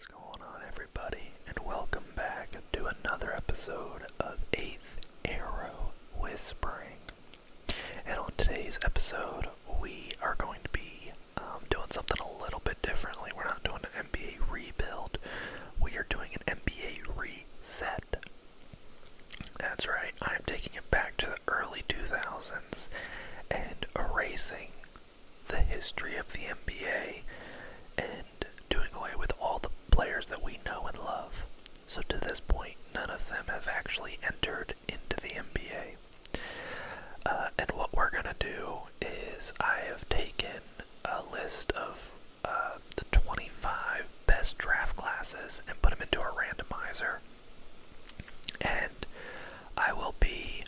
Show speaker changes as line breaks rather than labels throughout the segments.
What's going on, everybody, and welcome back to another episode of 8th Arrow Whispering. And on today's episode, we are going to be doing something a little bit differently. We're not doing an NBA rebuild, we are doing an NBA reset. That's right, I'm taking it back to the early 2000s and erasing the history of the NBA and doing away with all the players that we know and love. So to this point, none of them have actually entered into the NBA. And what we're going to do is I have taken a list of the 25 best draft classes and put them into a randomizer. And I will be,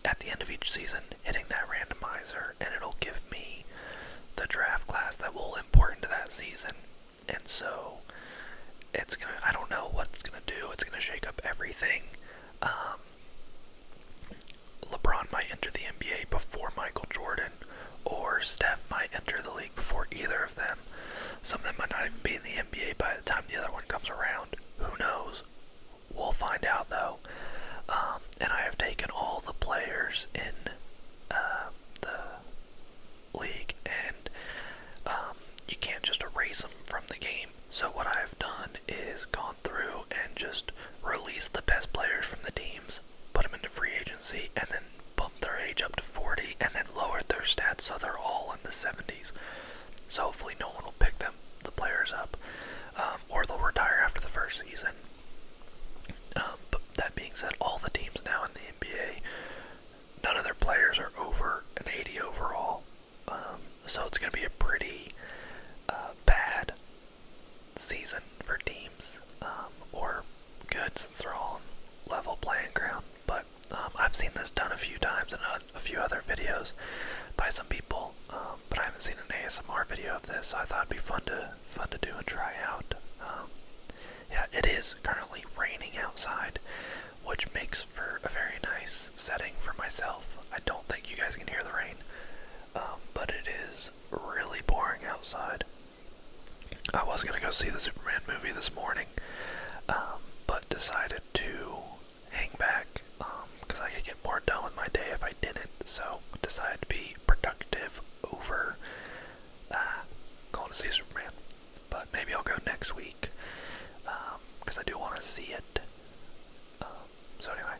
at the end of each season, hitting that randomizer, and it'll give me the draft class that will import into that season. And so it's gonna, I don't know what it's gonna do. It's gonna shake up everything. LeBron might enter the NBA before Michael Jordan, or Steph might enter the league before either of them. Some of them might not even be in the NBA by the time the other one comes around. Who knows? We'll find out though. And I have taken all the players in the league, and you can't just erase them from the game. So what I've done is gone through and just released the best players from the teams, put them into free agency, and then bumped their age up to 40, and then lowered their stats so they're all in the 70s. So hopefully no one will pick the players up, or they'll retire after the first season. But that being said, all the teams now in the NBA, none of their players are over an 80 overall. So it's going to be a pretty bad season for teams, or good since they're all on level playing ground. But I've seen this done a few times in a few other videos by some people, but I haven't seen an ASMR video of this, so I thought it'd be fun to do and try out. Yeah, it is currently raining outside, which makes for a very nice setting for myself. I don't think you guys can hear the rain, but it is really boring outside. I was going to go see the Superman movie this morning, but decided to hang back, because I could get more done with my day if I didn't, so decided to be productive over going to see Superman. But maybe I'll go next week, because I do want to see it. So anyway,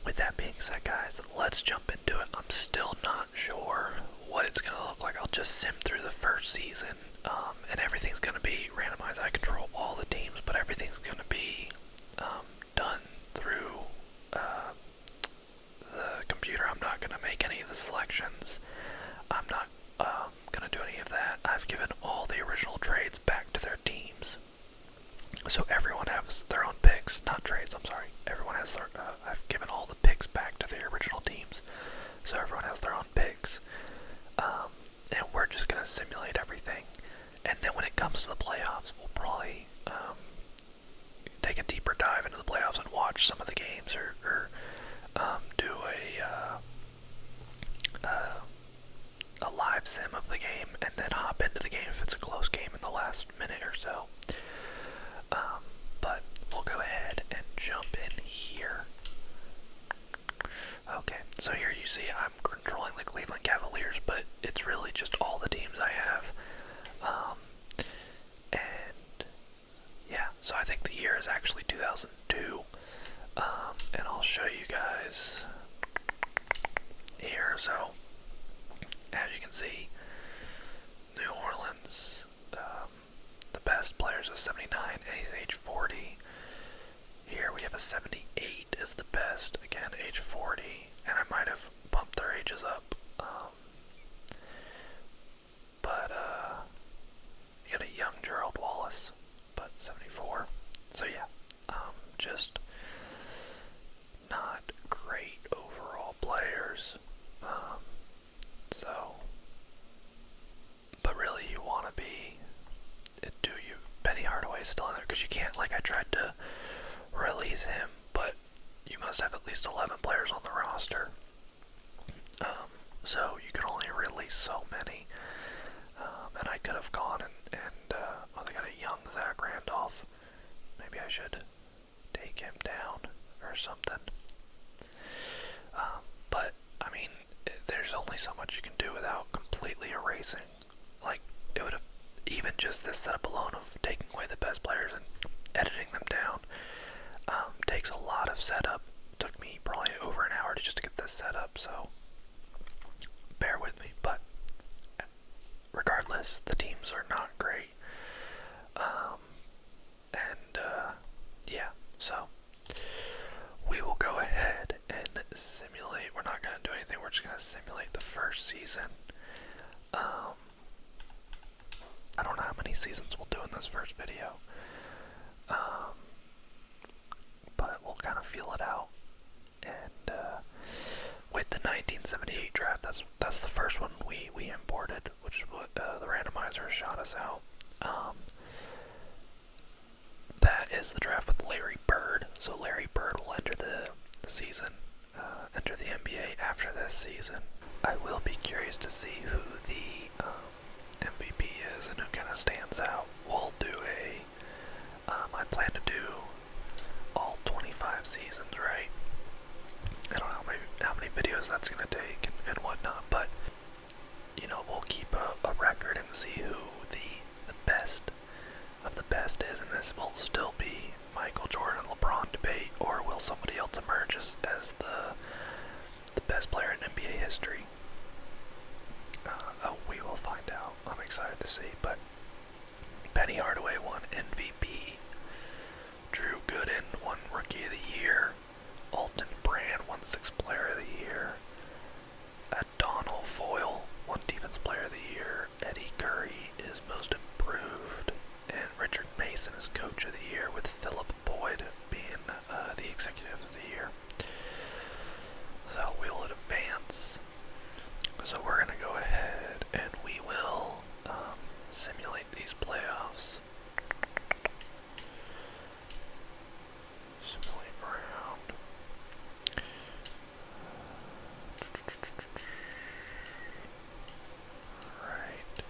with that being said, guys, let's jump into it. I'm still not sure what it's going to look like. I'll just sim through the first season, and everything's going to be randomized. I control all the teams, but everything's going to be done through the computer. I'm not going to make any of the selections. I'm not going to do any of that. I've given all the original trades back to their teams. So everyone has their own picks, not trades, I'm sorry. Everyone has their, I've given all the picks back to the original teams. So everyone has their own picks. And we're just going to simulate everything. And then when it comes to the playoffs, we'll probably take a deeper dive into the playoffs and watch some of the games, or do a live sim of the game, and then hop into the game if it's a close game in the last minute or so. But we'll go ahead and jump in here. Okay, so here you see I'm controlling the Cleveland Cavaliers, but it's really just all the teams I have. And yeah, so I think the year is actually 2002. And I'll show you guys here. So as you can see, New Orleans, the best players is 79, and he's age 40. Here we have a 78 is the best, again age 40, and I might have bumped their ages up. But you got a young Gerald Wallace, but 74. So yeah, just not great overall players. So, but really you want to be, Penny Hardaway's still in there, because you can't, like, I tried to release him, but you must have at least 11 players on the roster. So you can only release so many. And I could have gone and should take him down or something. But, I mean, there's only so much you can do without completely erasing. Like, it would have, even just this setup alone of taking away the best players and editing them down, takes a lot of setup. Took me probably over an hour to just get this set up, so bear with me. But regardless, the teams are not great. Yeah, so we will go ahead and simulate. We're not going to do anything, we're just going to simulate the first season. I don't know how many seasons we'll do in this first video, but we'll kind of feel it out. And with the 1978 draft, that's the first one we imported, which is what the randomizer shot us out. That is the draft with Larry Bird. So Larry Bird will enter the season, enter the NBA after this season. I will be curious to see who the MVP is and who kind of stands out. We'll do I plan to do all 25 seasons, right? I don't know how many videos that's going to take and whatnot, but, you know, we'll keep a record and see who the best of the best is, and this will still be Michael Jordan and LeBron debate, or will somebody else emerge as the best player in NBA history? We will find out. I'm excited to see. But Penny Hardaway won MVP. Drew Gooden won Rookie of the Year. Alton Brand won Sixth Player of the Year. Donald Foyle won Defense Player of the Year. Eddie Curry is Most Improved. And Richard Mason is Coach of the Year, with Philip Boyd being the Executive of the Year. So we will advance. So we're going to go ahead and we will simulate these playoffs. Simulate round. Right.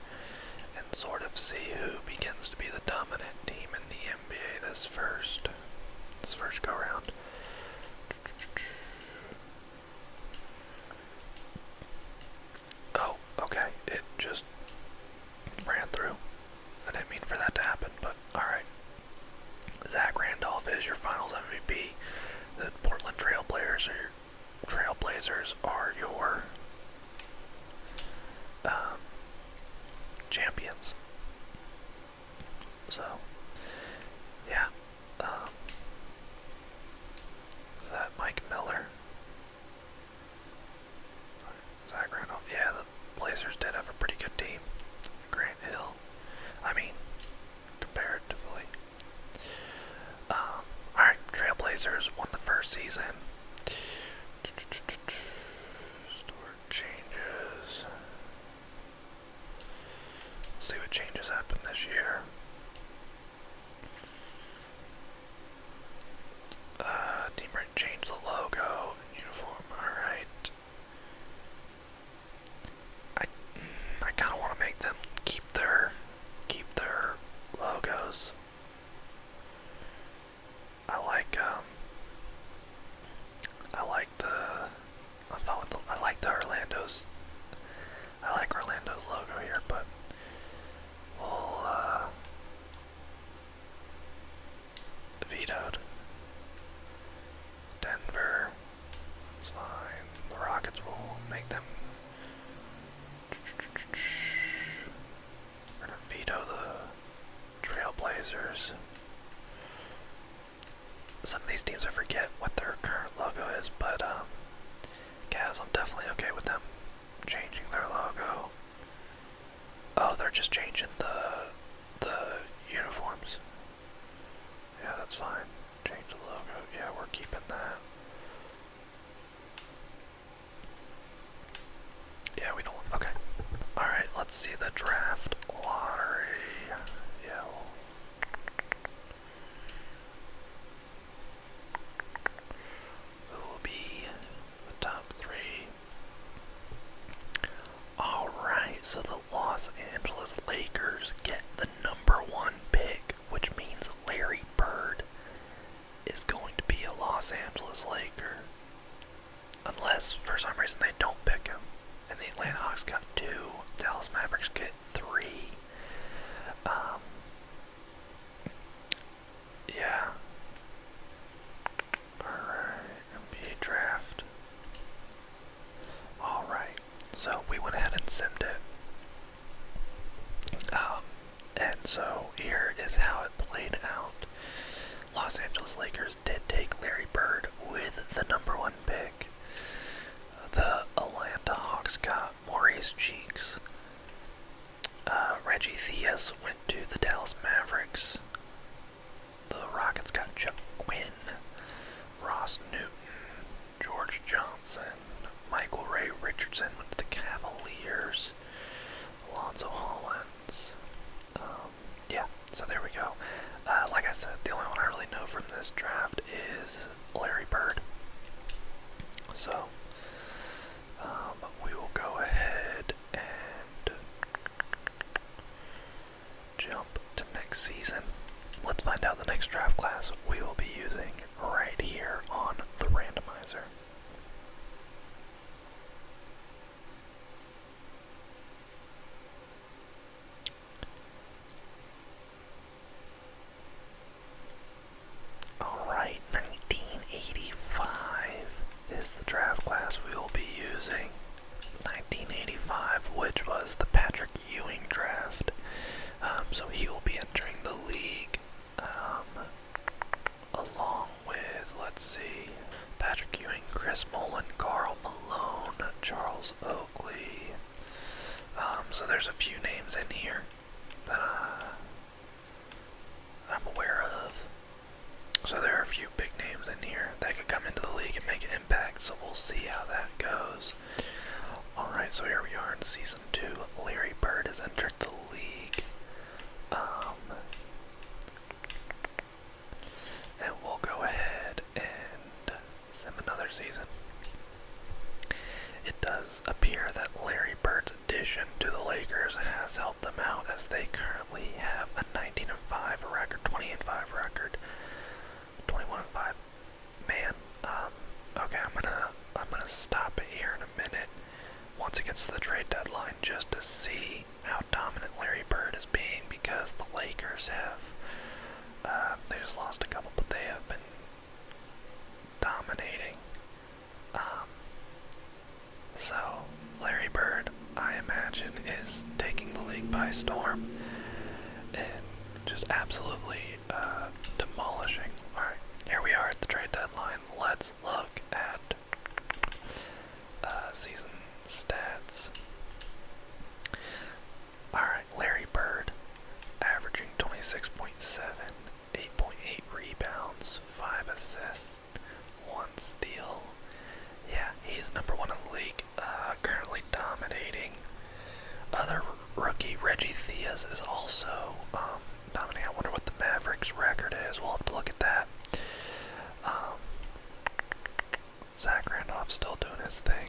And sort of see who begins to be the dominant team in the NBA this first go round. Oh, okay, it just ran through. I didn't mean for that to happen, but alright. Zach Randolph is your finals MVP. The Portland Trailblazers are your champions. So, yeah. Is that Mike Miller? Zach Randolph. Yeah, the Blazers did have a pretty good team. Grant Hill. I mean, comparatively. Alright, Trailblazers won the first season. Store changes. Let's see what changes happen this year. Team right, change the logo and uniform. Alright. I kind of want to make them keep their logos. I like Orlando's logo here, but we'll vetoed. Denver, it's fine. The Rockets will make them. We're gonna veto the Trailblazers. Some of these teams I forget what their current logo is, but Cavs, I'm definitely okay with them changing their logo. Oh, they're just changing the uniforms. Yeah, that's fine. Change the logo. Yeah, we're keeping that. Yeah, we don't. Okay. Alright, let's see the draft lottery. Yeah, So here is how it played out. Los Angeles Lakers did take Larry Bird with the #1 pick. The Atlanta Hawks got Maurice Cheeks. Reggie Theus went to the Dallas Mavericks. The Rockets got Chuck Quinn, Ross Newton, George Johnson, Michael Ray Richardson went to the Cavaliers, Alonzo Hollins. Yeah, so there we go. Like I said, the only one I really know from this draft is Larry Bird. So, we will go ahead and jump to next season. Let's find out the next draft class we will be using right here on the randomizer. Alright, 1985 is the draft class we will be using. 1985, which was the Patrick Ewing draft. So he will be entering the league along with, let's see, Patrick Ewing, Chris Mullin, Karl Malone, Charles Oakley. So there's a few names in here that I'm aware of. So there are a few big names in here that could come into the league and make an impact, so we'll see how that goes. Alright, so here we are in Season 2. Larry Bird has entered the league. And we'll go ahead and sim another season. It does appear that Larry Bird's addition to the Lakers has helped them out, as they currently have a 19-5 record, 20-5 record, 21-5. Man, okay, I'm gonna stop it here in a minute once it gets to the trade deadline, just to see how dominant Larry Bird is being, because the Lakers have, they just lost a couple, but they have been dominating. So Larry Bird, I imagine, is taking the league by storm and just absolutely demolishing. Alright, here we are at the trade deadline. Let's look at season stats. Alright, Larry Bird averaging 26.7, 8.8 rebounds, 5 assists, 1 steal. Yeah, he's #1 in the league, currently dominating. Other rookie Reggie Theus is also dominating. I wonder what the Mavericks record is. We'll have to look at that. Zach Randolph's still doing his thing.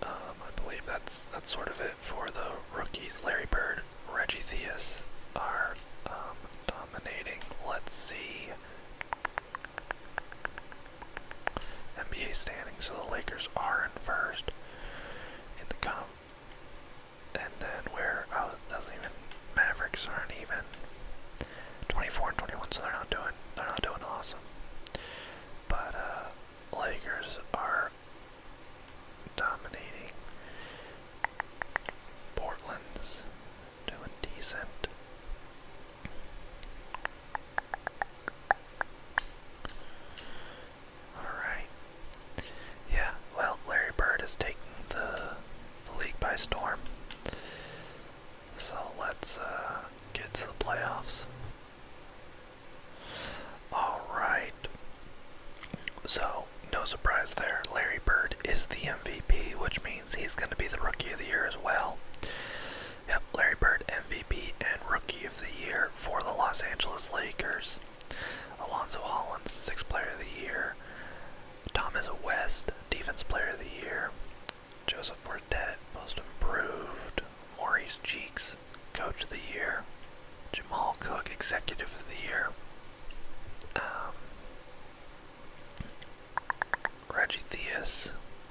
I believe that's sort of it for the rookies. Larry Bird, Reggie Theus are dominating. Let's see. NBA standings. So the Lakers are in first in the comp. And then where, oh, it doesn't even, Mavericks aren't even 24 and 21, so they're not doing awesome. But Lakers are dominating. Portland's doing decent. Alright. Yeah, well, Larry Bird is taking the league by storm. So let's get to the playoffs. Alright. So, no surprise there. Larry Bird is the MVP, which means he's going to be the Rookie of the Year as well. Yep, Larry Bird, MVP and Rookie of the Year for the Los Angeles Lakers. Alonzo Hollins, 6th Player of the Year. Thomas West, Defense Player of the Year. Joseph Fortet, Most Improved. Maurice Cheeks, Coach of the Year. Jamal Cook, Executive of the Year. Reggie Theus,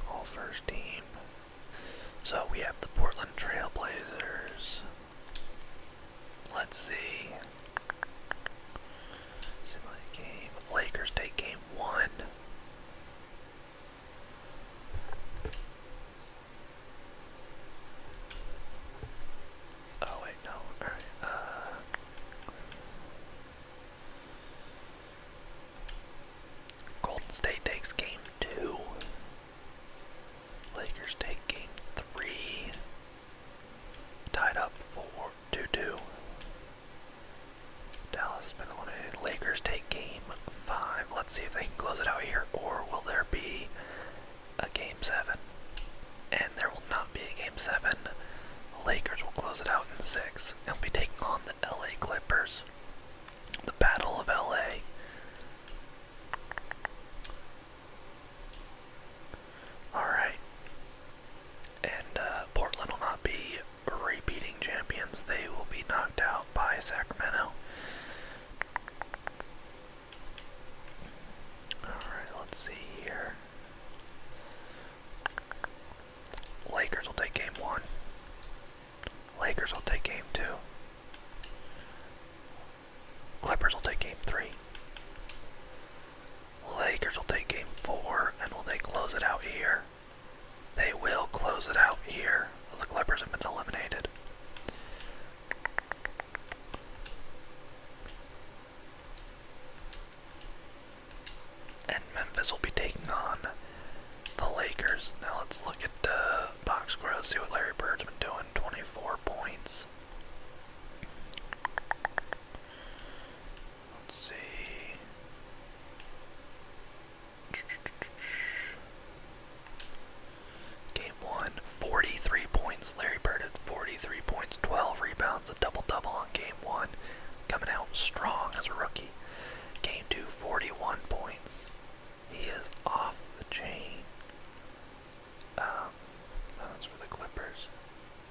all first team. So we have the Portland Trail Blazers. Let's see. Simulate game. Lakers take game 1. let's look at box score. Let's see what Larry Bird's been doing. 24 points. Let's see. Game 1, 43 points. Larry Bird had 43 points, 12 rebounds, a double-double on Game 1. Coming out strong as a rookie. Game 2, 41 points. He is off the chain. That's for the Clippers.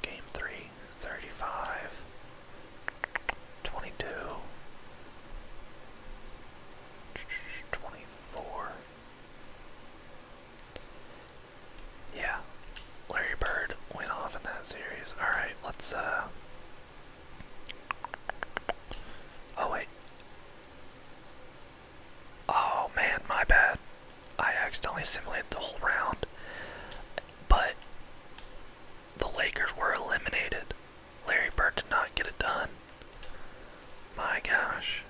Game 3, 35, 22, 24. Yeah, Larry Bird went off in that series. Alright, let's, oh, wait. Oh, man, my bad. I accidentally simulated the whole round. But the Lakers were eliminated. Larry Bird did not get it done. My gosh.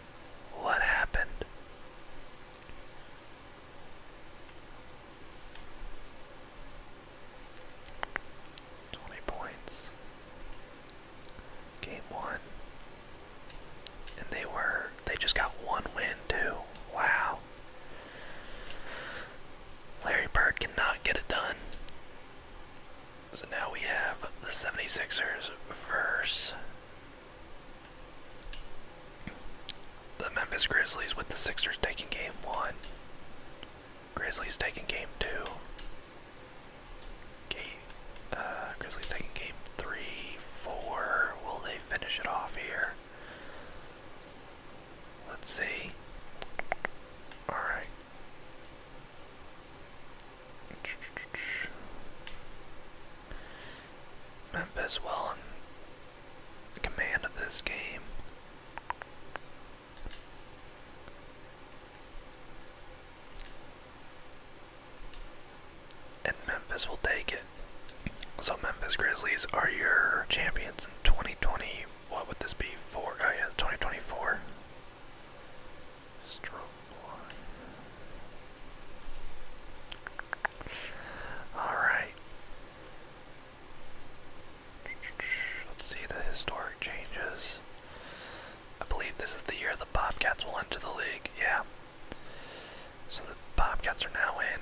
What happened? Points. Game 1. And they just got one win too. Wow. Larry Bird cannot get it done. So now we have the 76ers versus the Memphis Grizzlies, with the Sixers taking game 1. Grizzlies taking game 2. Grizzlies taking game 3, 4. Will they finish it off here? Let's see. Alright. Memphis well in command of this game. And Memphis will take it. So Memphis Grizzlies are your champions in 2020. What would this be for? Oh yeah, 2024. Alright. Let's see the historic changes. I believe this is the year the Bobcats will enter the league. Yeah. So the Bobcats are now in.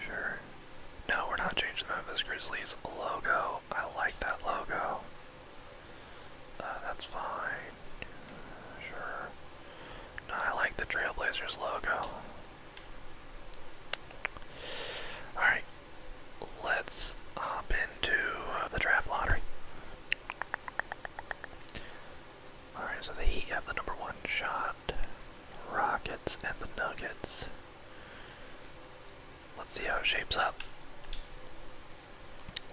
Sure. No, we're not changing the Memphis Grizzlies logo. I like that logo. That's fine. Sure. No, I like the Trailblazers logo. Alright. Let's hop into the draft lottery. Alright, so the Heat have the number 1 shot. Rockets and the Nuggets. Let's see how it shapes up.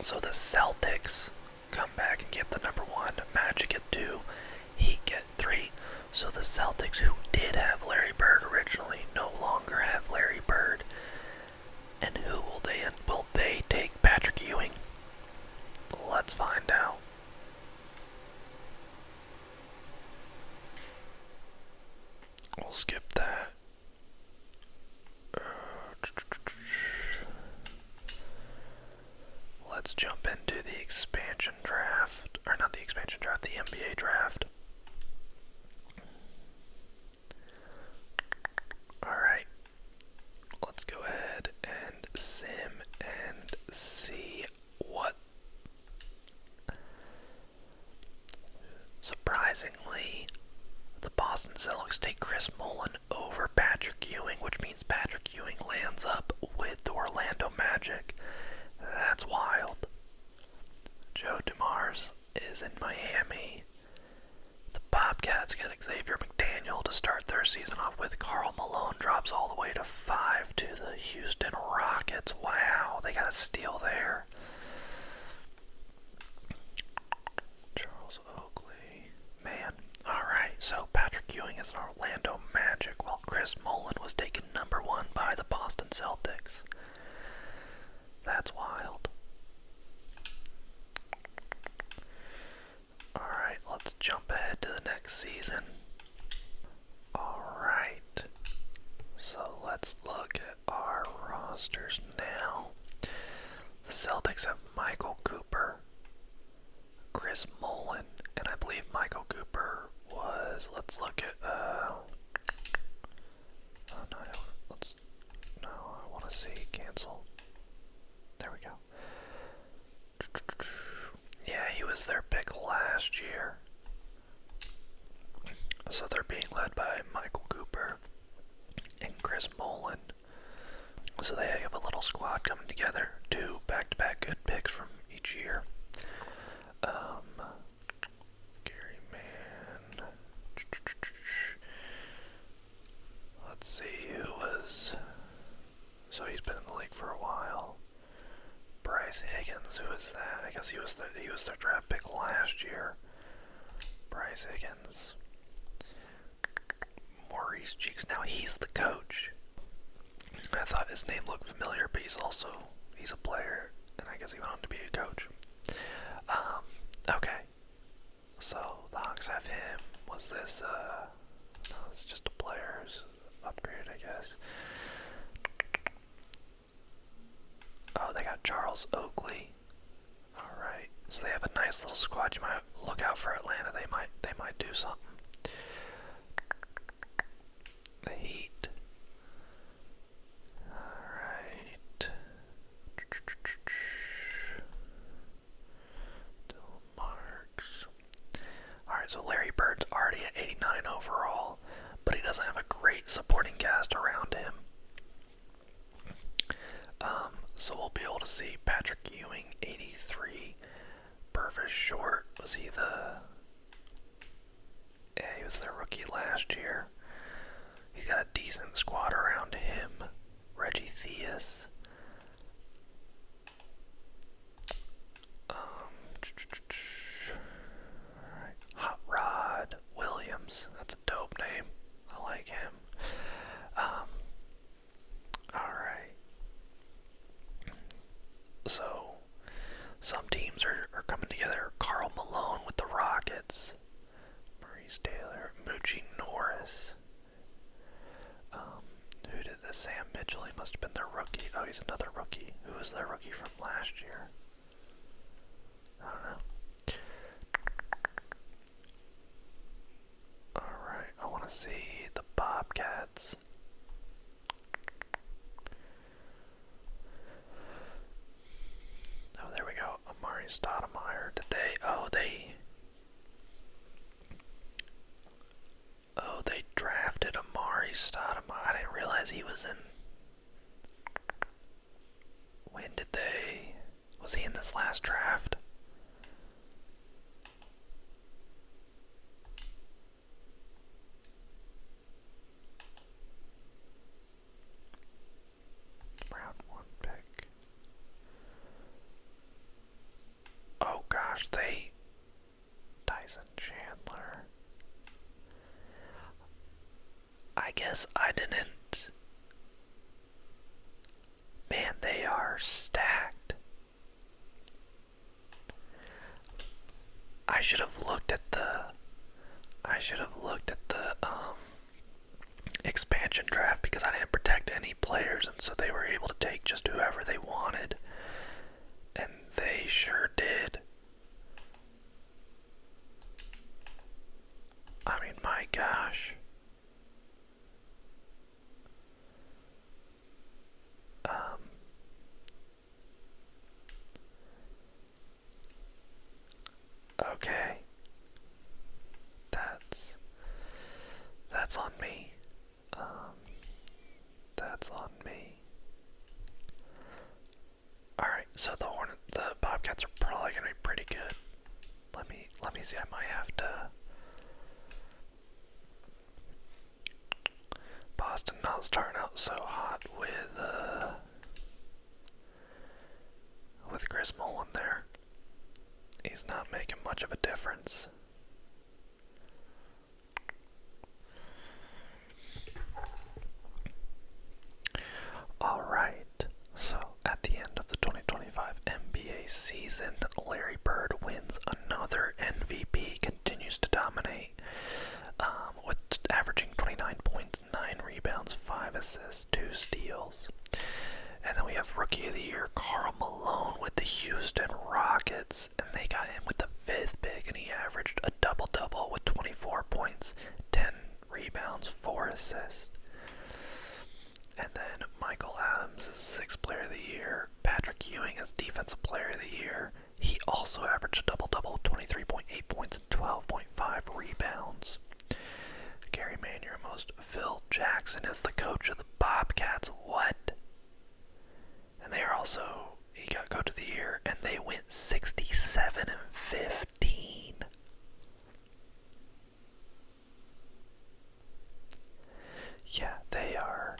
So the Celtics come back and get the number 1. Magic at 2. Heat get 3. So the Celtics, who did have Larry Bird originally, no longer have Larry Bird. And who will they? Will they take Patrick Ewing? Let's find out. We'll skip that. Let's jump into the expansion draft, or not the expansion draft, the NBA draft. Alright, let's go ahead and sim and see what. Surprisingly, the Boston Celtics take Chris Mullin over Patrick Ewing, which means Patrick Ewing lands up with the Orlando Magic. That's wild. Joe DeMars is in Miami. The Bobcats get Xavier McDaniel to start their season off with. Karl Malone drops all the way to 5 to the Houston Rockets. Wow, they got a steal there. Charles Oakley. Man, alright, so Patrick Ewing is an Orlando Magic, while Chris Mullin was taken number 1 by the Boston Celtics. That's wild. Alright, let's jump ahead to the next season. Alright, so let's look at our rosters now. The Celtics have Michael Cooper, Chris Mullin, and I believe Michael Cooper was, let's look at, oh no, I want to see, cancel. There we go. Yeah, he was their pick last year. So they're being led by Michael Cooper and Chris Mullin. So they have a little squad coming together. 2 back-to-back good picks from each year. Gary Mann. Let's see who was. So he's been in the league for a while. Bryce Higgins, who is that? I guess he was their draft pick last year. Bryce Higgins. Maurice Cheeks. Now he's the coach. I thought his name looked familiar, but he's a player, and I guess he went on to be a coach. Okay. So the Hawks have him. Was this no, it's just a player's upgrade, I guess. Oh, they got Charles Oakley. Alright. So they have a nice little squad. You might look out for Atlanta. They might do something. The Heat. Alright. Dylan Marks. Alright, so Larry Bird's already at 89 overall, but he doesn't have a great supporting cast around him. So we'll be able to see Patrick Ewing, 83. Purvis Short, was he yeah, he was their rookie last year. He's got a decent squad around him. Reggie Theus. Alright. Hot Rod Williams. That's a dope name. I like him. Alright. So, some teams are coming together. Karl Malone with the Rockets. Maurice Taylor. Moochie Norris. Who did this? Sam Mitchell. He must have been their rookie. Oh, he's another rookie. Who was their rookie from last year? I don't know. Alright, I want to see the Bobcats. Oh, there we go. Amari Stoudemire. Did they? Oh, they drafted Amari Stoudemire. I didn't realize he was in. When did they? Was he in this last draft? Round 1 pick. Oh gosh, Tyson Chandler. I guess I didn't. Man, they are stacked. I should have looked at the expansion draft because I didn't protect any players, and so they were able to take just whoever they wanted. And they sure did. I mean, my gosh. Okay. That's on me. That's on me. Alright, so the Bobcats are probably gonna be pretty good. Let me see, I might have to. Boston not starting out so hot with Chris Mullin there. He's not making much of a difference. Alright, so at the end of the 2025 NBA season, Larry Bird wins another MVP, continues to dominate, with averaging 29 points, 9 rebounds, 5 assists, 2 steals. And then we have Rookie of the Year Karl Malone with the Houston Rockets, and they got him with the 5th pick, and he averaged a double-double with 24 points, 10 rebounds, 4 assists. And then Michael Adams is 6th Player of the Year. Patrick Ewing is Defensive Player of the Year. He also averaged a double-double with 23.8 points and 12.5 rebounds. Gary Maniermost, Phil Jackson is the coach of the Bobcats. What? And they are also, he got Coach of the Year, and they went 67-15. Yeah, they are.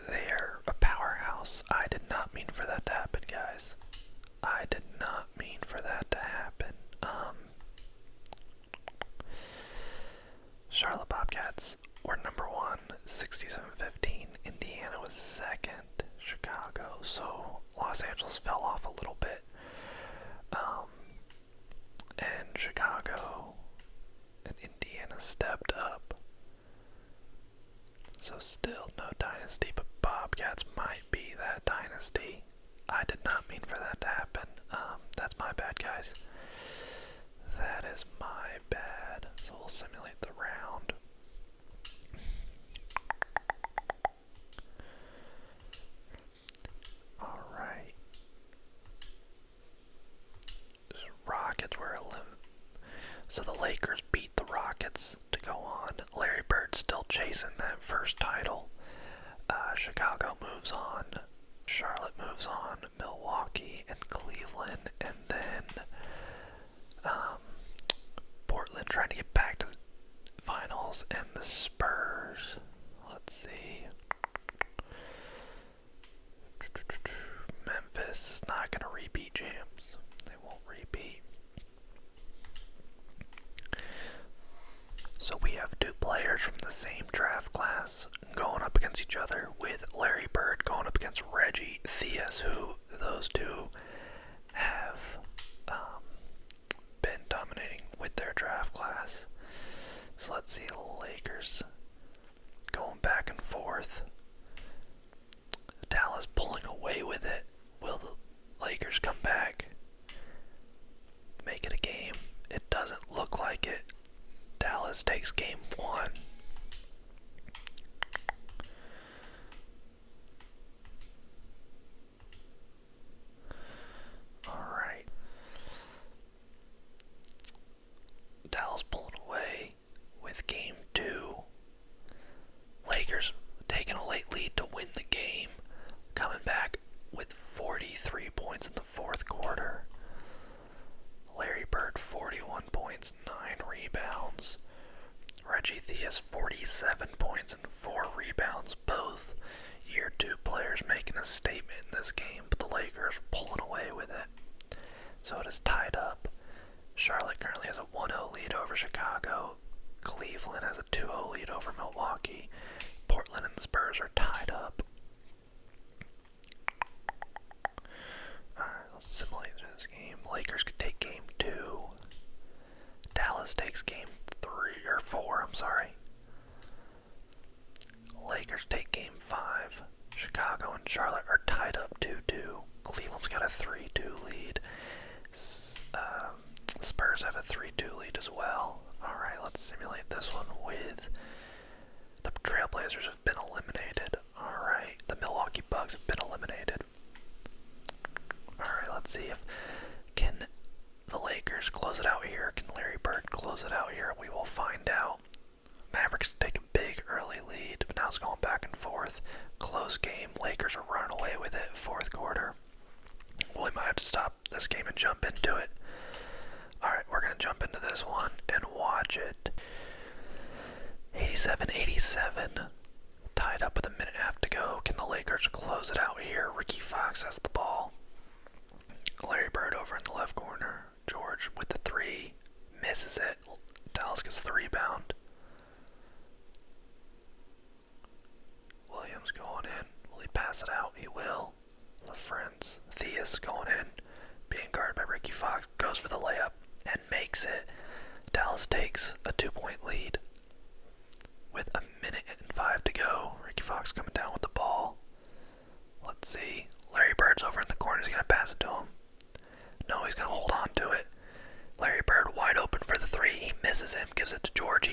They are a powerhouse. I did not mean for that to happen, guys. I did not mean for that to happen. Charlotte Bobcats were number 1, 67-15. Indiana was 2nd. Chicago. So Los Angeles fell off a little bit. And Chicago and Indiana stepped up. So still no dynasty, but Bobcats might be that dynasty. I did not mean for that to happen. That's my bad, guys. That is my bad. So we'll simulate the round. Alright. Rockets were eliminated. So the Lakers beat the Rockets to go on. Larry Bird still chasing that first title. Chicago moves on. Charlotte moves on. Milwaukee and Cleveland. And then Portland trying to get back to the finals. And the Spurs. Let's see. Memphis is not going to repeat champs. They won't repeat. So we have 2 players from the same draft class going up against each other, with Larry Bird going up against Reggie Theus, who those two have been dominating with their draft class. So let's see, the Lakers going back and forth. Dallas pulling away with it. Will the Lakers come back? Make it a game? It doesn't look like it. Dallas takes game 1. Alright. Dallas pulling away with game 2. Lakers taking a late lead to win the game. Coming back with 43 points in the 4th quarter. Larry Bird 41 points, 9 rebounds. Reggie Theus 47 points and 4 rebounds. Both year 2 players making a statement in this game, but the Lakers pulling away with it. So it is tied up. Charlotte currently has a 1-0 lead over Chicago. Cleveland has a 2-0 lead over Milwaukee. Portland and the Spurs are tied up. Alright, let's simulate this game. Lakers could take game 2. Dallas takes game 3 or 4, I'm sorry. Lakers take game 5. Chicago and Charlotte are tied up 2-2. Cleveland's got a 3-2 lead. Spurs have a 3-2 lead as well. Alright, let's simulate this one with the Trailblazers have been eliminated. Alright, the Milwaukee Bucks have been eliminated. Alright, let's see if can the Lakers close it out here. Can Larry Bird close it out here? We will find out. Mavericks take a big early lead, but now it's going back and forth. Close game. Lakers are running away with it. 4th quarter. Well, we might have to stop this game and jump into it. Alright, we're going to jump into this one and watch it. 87-87. Tied up with a minute and a half to go. Can the Lakers close it out here? Ricky Fox has the ball. Larry Bird over in the left corner. George with the 3. Misses it. Dallas gets the rebound. Williams going in. Will he pass it out? He will. LaFrance. Theus going in. Being guarded by Ricky Fox. Goes for the layup and makes it. Dallas takes a 2-point lead with a minute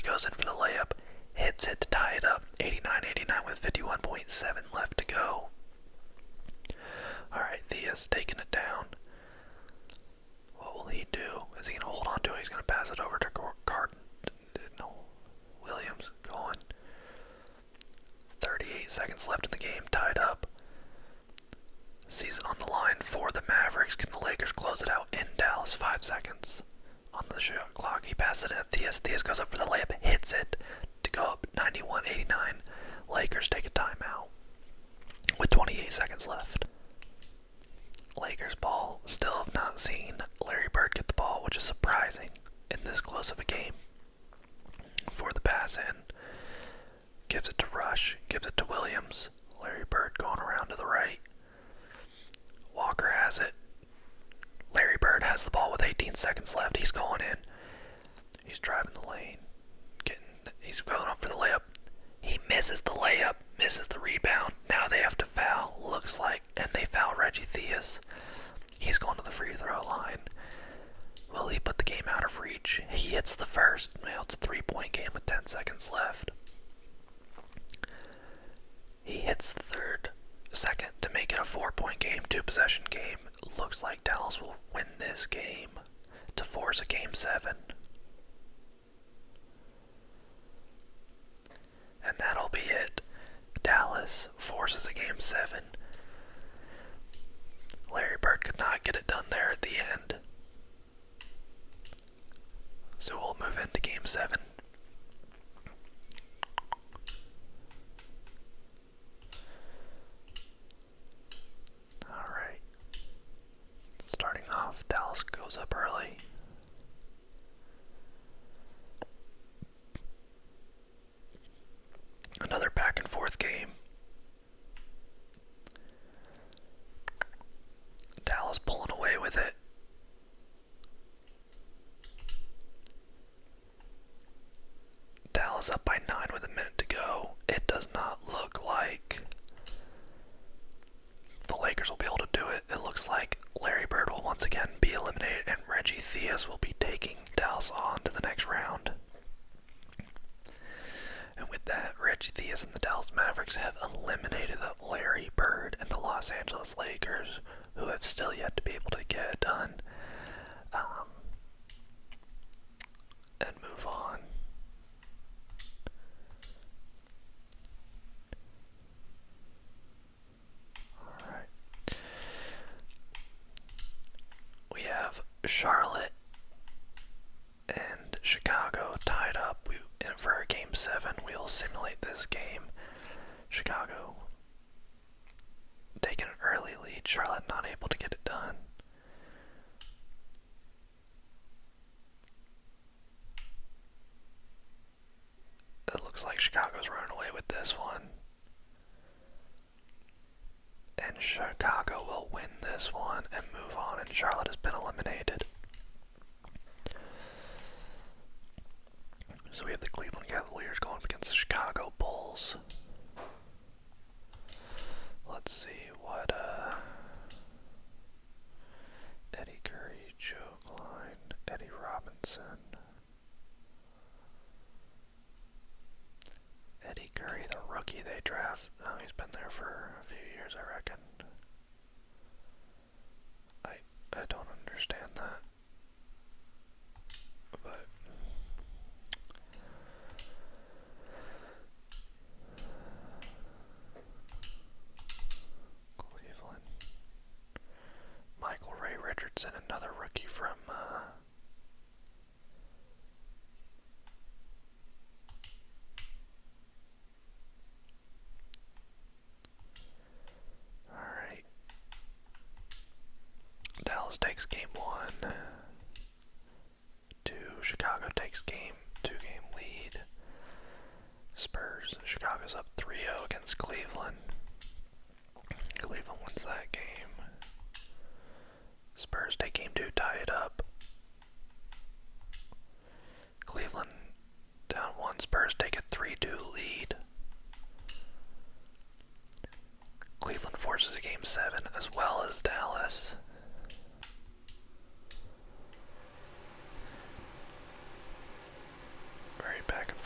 goes in for the layup, hits it to tie it up, 89-89 with 51.7 left to go. Alright, Thea's taking it down. What will he do? Is he going to hold on to it? He's going to pass it over to Williams going. 38 seconds left in the game, tied up. Season on the line for the Mavericks. Can the Lakers close it out in Dallas? 5 seconds on the shot clock. He passes it at Theus. Theus goes up for the layup, hits it to go up 91-89. Lakers take a timeout with 28 seconds left. Lakers ball. Still have not seen Larry Bird get the ball, which is surprising in this close of a game. For the pass in, gives it to Rush, gives it to Williams. Larry Bird going around to the right. Walker has it. Larry Bird has the ball with 18 seconds left. He's going in. He's driving the lane. He's going up for the layup. He misses the layup, misses the rebound. Now they have to foul, looks like, and they foul Reggie Theus. He's going to the free throw line. Will he put the game out of reach? He hits the first. Now it's a 3-point game with 10 seconds left. He hits the second to make it a 4-point game, 2-possession game. Looks like Dallas will win this game to force a game 7. And that'll be it. Dallas forces a game 7. Larry Bird could not get it done there at the end. So we'll move into game 7. Alright. Starting off, Dallas goes up early. Another back and forth game. Dallas pulling away with it. Dallas up by 9 with a minute to go. It does not look like the Lakers will be able to do it. It looks like Larry Bird will once again be eliminated and Reggie Theus will be taking Dallas on to the next round. And with that, Reggie Theus and the Dallas Mavericks have eliminated Larry Bird and the Los Angeles Lakers, who have still yet to be able to get it done and move on. Alright. We have Charlotte and Chicago tied up. And for our game 7, we'll simulate this game. Chicago taking an early lead. Charlotte not able to get it done. It looks like Chicago's running away with this one. And Chicago will win this one and move on, and Charlotte has been eliminated. So we have the Cleveland Cavaliers going up against the Chicago Bulls. Let's see what Eddie Curry, Joe Klein, Eddie Robinson. Eddie Curry, the rookie they draft. No, he's been there for a few years, I reckon. I don't understand that. But Cleveland. Michael Ray Richardson, another rookie from Alright. Dallas takes game 1. 2. Chicago takes game 2 game lead. Spurs. Chicago's up 3-0 against Cleveland. Cleveland wins that game. Spurs take game 2, tie it up. Cleveland down 1. Spurs take a 3-2 lead. Cleveland forces a game 7 as well as Dallas. Very back and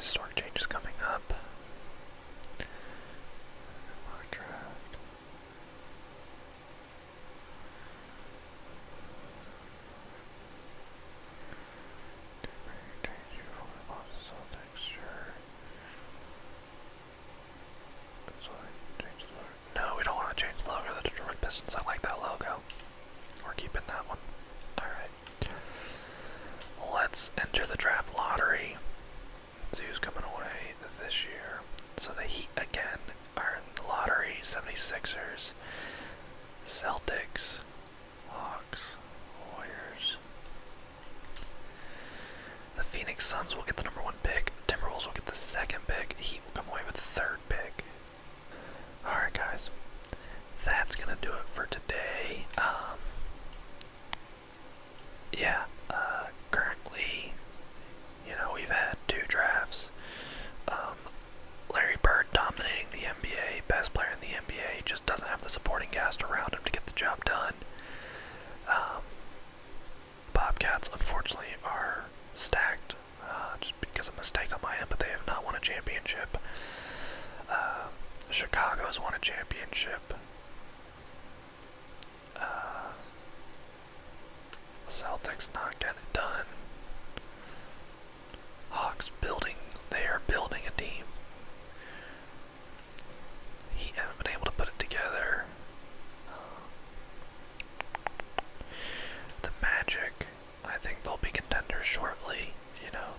historic changes coming up. Mock draft. No, we don't want to change the logo of the Detroit Pistons. I like that logo. We're keeping that one. Alright. Let's enter the draft lottery. See who's coming away this year. So the Heat again are in the lottery. 76ers, Celtics, Hawks, Warriors. The Phoenix Suns will get the #1 pick. Timberwolves will get the 2nd pick. Heat will come away with the 3rd pick. Alright guys, that's gonna do it for today. Currently, we've had 2 drafts. Larry Bird dominating the NBA, best player in the NBA, just doesn't have the supporting cast around him to get the job done. Bobcats, unfortunately, are stacked, just because of a mistake on my end, but they have not won a championship. Chicago has won a championship. Celtics not getting it done. Hawks they are building a team. He haven't been able to put it together. The Magic, I think they'll be contenders shortly.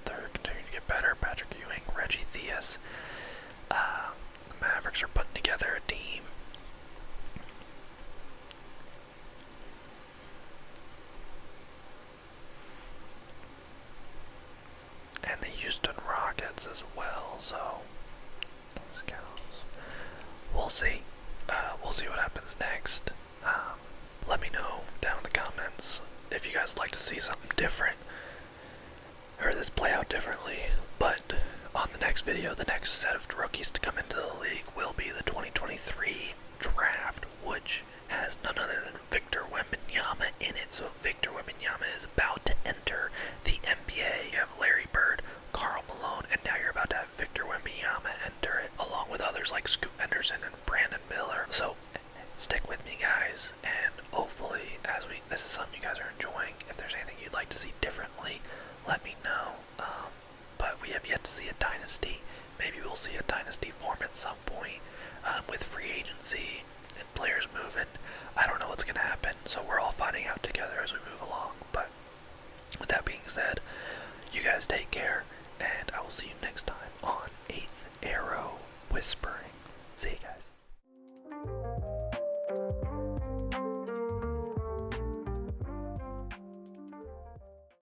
They're continuing to get better. Patrick Ewing, Reggie Theus. The Mavericks are putting together a team. And the Houston Rockets as well, so those counts. We'll see. We'll see what happens next. Let me know down in the comments if you guys would like to see something different or this play out differently. But on the next video, the next set of rookies to come into the league will be the 2023 draft, which has none other than Victor Wembanyama in it. So Victor Wembanyama is about to enter the NBA. You have Larry Bird, Karl Malone, and now you're about to have Victor Wembanyama enter it, along with others like Scoot Henderson and Brandon Miller. So stick with me, guys, and hopefully, this is something you guys are enjoying. If there's anything you'd like to see differently, let me know. But we have yet to see a dynasty. Maybe we'll see a dynasty form at some point, with free agency and players moving. I don't know what's going to happen, so we're all finding out together as we move along. But with that being said, you guys take care, and I will see you next time on 8th Arrow Whispering. See you guys.